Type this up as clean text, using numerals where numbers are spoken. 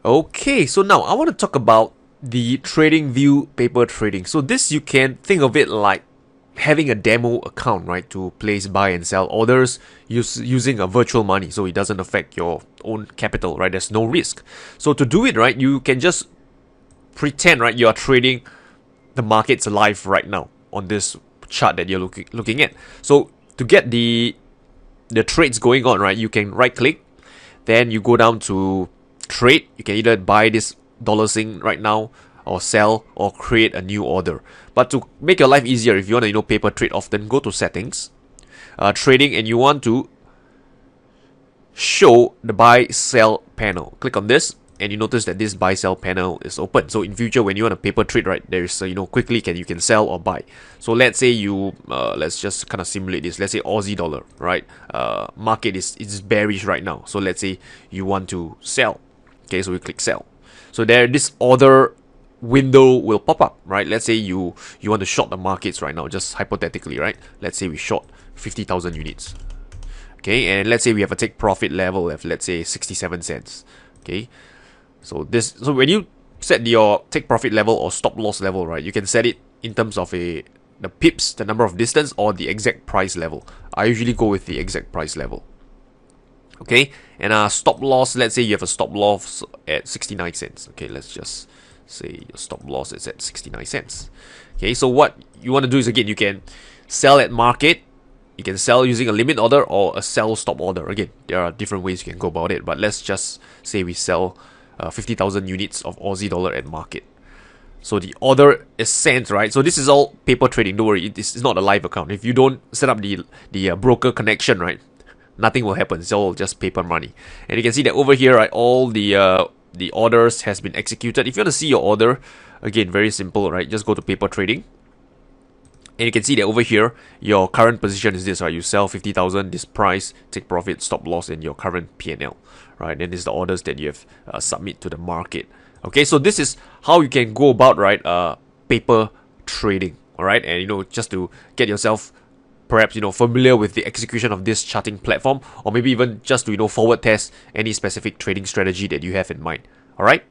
Okay, so now I want to talk about the Tradingview paper trading. So this, you can think of it like having a demo account, right, to place buy and sell orders using a virtual money, so it doesn't affect your own capital, right? There's no risk. So to do it, right, you can just pretend, right, you are trading the markets live right now on this chart that you're looking at. So to get the trades going on, right, you can right click, then you go down to trade. You can either buy this $sing right now, or sell, or create a new order. But to make your life easier, if you want to paper trade often, go to settings, trading, and you want to show the buy sell panel. Click on this, and you notice that this buy sell panel is open. So in future, when you want to paper trade, right, there is quickly you can sell or buy. So let's say you let's just kind of simulate this. Let's say Aussie dollar, right? Market is bearish right now. So let's say you want to sell. Okay, so we click sell. So there, this order window will pop up, right? Let's say you want to short the markets right now, just hypothetically, right? Let's say we short 50,000 units. Okay, and let's say we have a take profit level of, let's say, 67 cents. Okay, so when you set your take profit level or stop loss level, right, you can set it in terms of the pips, the number of distance, or the exact price level. I usually go with the exact price level. Okay, and stop loss, let's say you have a stop loss at 69 cents. Okay, let's just say your stop loss is at 69 cents. Okay, so what you want to do is, again, you can sell at market, you can sell using a limit order or a sell stop order. Again, there are different ways you can go about it, but let's just say we sell 50,000 units of Aussie dollar at market. So the order is sent, right? So this is all paper trading. Don't worry, it's not a live account. If you don't set up the broker connection, right, nothing will happen. It's all just paper money. And you can see that over here, right, all the orders has been executed. If you want to see your order, again, very simple, right? Just go to paper trading. And you can see that over here, your current position is this, right? You sell 50,000, this price, take profit, stop loss, and your current P&L, right? And this is the orders that you have submit to the market. Okay, so this is how you can go about, right, paper trading, all right? And, just to get yourself perhaps familiar with the execution of this charting platform, or maybe even just to forward test any specific trading strategy that you have in mind. All right.